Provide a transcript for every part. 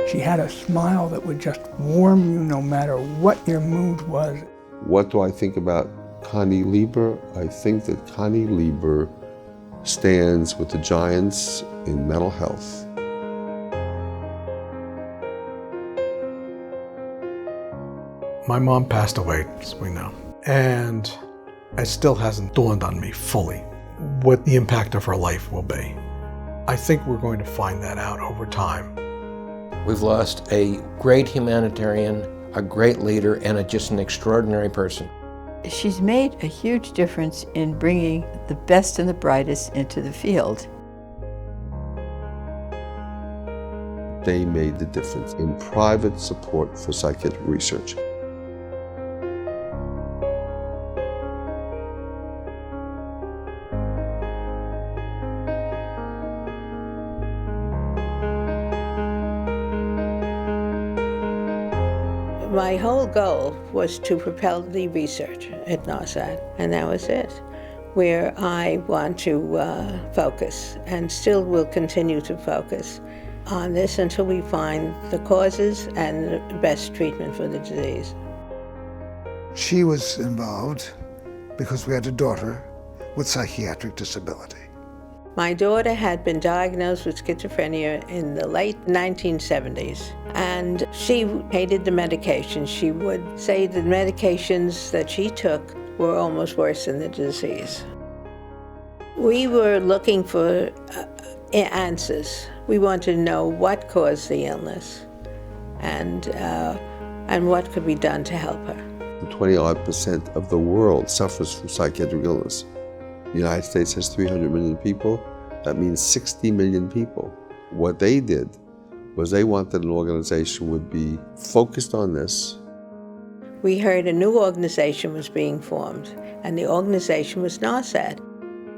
She had a smile that would just warm you no matter what your mood was. What do I think about Connie Lieber? I think that Connie Lieber stands with the giants in mental health. My mom passed away, as we know, and it still hasn't dawned on me fully what the impact of her life will be. I think we're going to find that out over time. We've lost a great humanitarian, a great leader, and just an extraordinary person. She's made a huge difference in bringing the best and the brightest into the field. They made the difference in private support for psychiatric research. My whole goal was to propel the research at NARSAD, and that was it, where I want to focus, and still will continue to focus on this until we find the causes and the best treatment for the disease. She was involved because we had a daughter with psychiatric disability. My daughter had been diagnosed with schizophrenia in the late 1970s, and she hated the medications. She would say the medications that she took were almost worse than the disease. We were looking for answers. We wanted to know what caused the illness and what could be done to help her. 20-odd% of the world suffers from psychiatric illness. The United States has 300 million people. That means 60 million people. What they did was they wanted an organization would be focused on this. We heard a new organization was being formed, and the organization was NARSAD.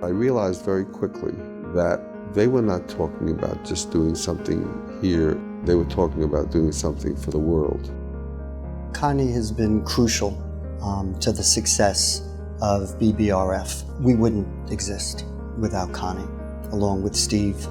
I realized very quickly that they were not talking about just doing something here. They were talking about doing something for the world. Connie has been crucial to the success of BBRF. We wouldn't exist without Connie, along with Steve.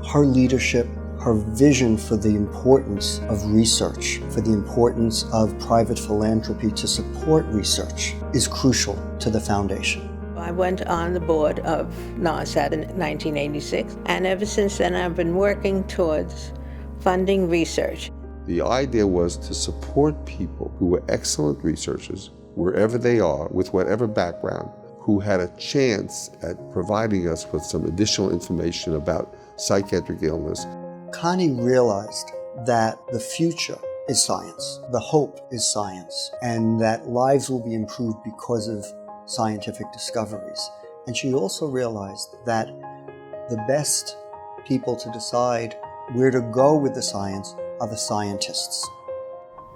Her leadership, her vision for the importance of research, for the importance of private philanthropy to support research, is crucial to the foundation. I went on the board of NARSAD in 1986, and ever since then I've been working towards funding research. The idea was to support people who were excellent researchers, wherever they are, with whatever background, who had a chance at providing us with some additional information about psychiatric illness. Connie realized that the future is science, the hope is science, and that lives will be improved because of scientific discoveries. And she also realized that the best people to decide where to go with the science are the scientists.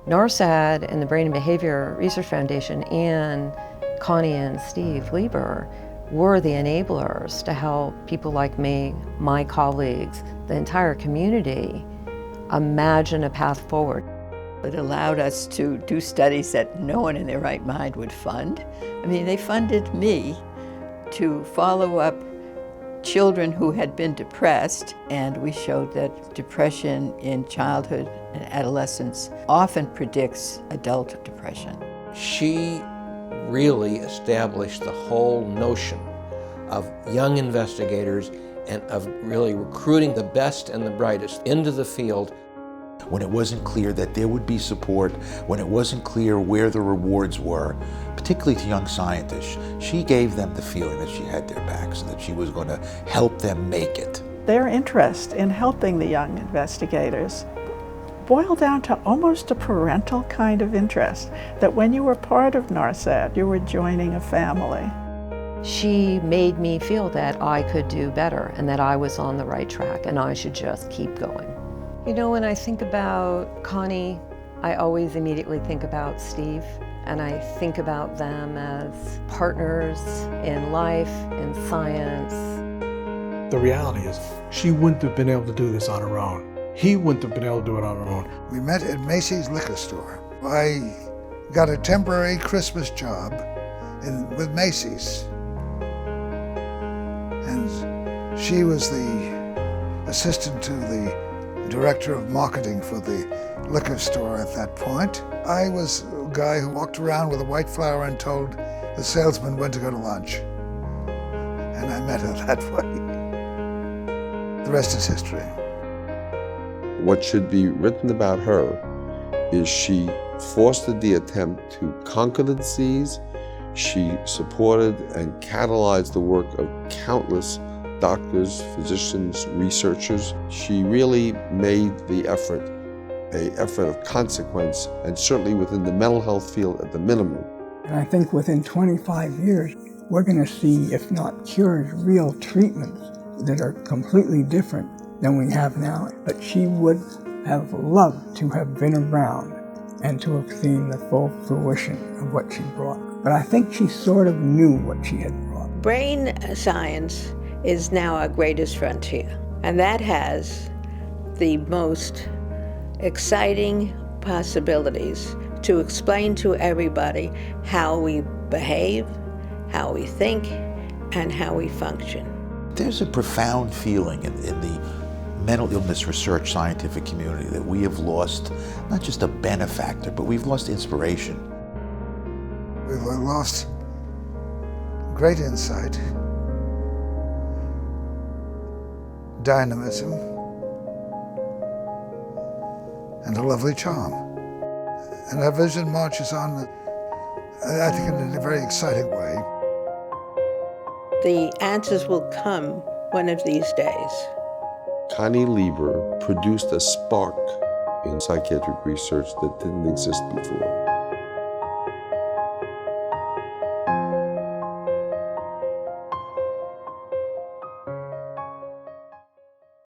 NARSAD and the Brain and Behavior Research Foundation and Connie and Steve Lieber were the enablers to help people like me, my colleagues, the entire community imagine a path forward. It allowed us to do studies that no one in their right mind would fund. I mean, they funded me to follow up children who had been depressed, and we showed that depression in childhood and adolescence often predicts adult depression. She really established the whole notion of young investigators and of really recruiting the best and the brightest into the field. When it wasn't clear that there would be support, when it wasn't clear where the rewards were, particularly to young scientists, she gave them the feeling that she had their backs and that she was going to help them make it. Their interest in helping the young investigators boiled down to almost a parental kind of interest, that when you were part of NARSAD, you were joining a family. She made me feel that I could do better and that I was on the right track and I should just keep going. You know, when I think about Connie, I always immediately think about Steve, and I think about them as partners in life, in science. The reality is, she wouldn't have been able to do this on her own. He wouldn't have been able to do it on her own. We met at Macy's liquor store. I got a temporary Christmas job with Macy's. And she was the assistant to the director of marketing for the liquor store at that point. I was a guy who walked around with a white flower and told the salesman when to go to lunch. And I met her that way. The rest is history. What should be written about her is she fostered the attempt to conquer the disease. She supported and catalyzed the work of countless doctors, physicians, researchers. She really made the effort an effort of consequence, and certainly within the mental health field at the minimum. And I think within 25 years, we're going to see, if not cures, real treatments that are completely different than we have now. But she would have loved to have been around and to have seen the full fruition of what she brought. But I think she sort of knew what she had brought. Brain science is now our greatest frontier, and that has the most exciting possibilities to explain to everybody how we behave, how we think, and how we function. There's a profound feeling in the mental illness research scientific community that we have lost not just a benefactor, but we've lost inspiration. We've lost great insight, dynamism, and a lovely charm. And our vision marches on, I think, in a very exciting way. The answers will come one of these days. Connie Lieber produced a spark in psychiatric research that didn't exist before.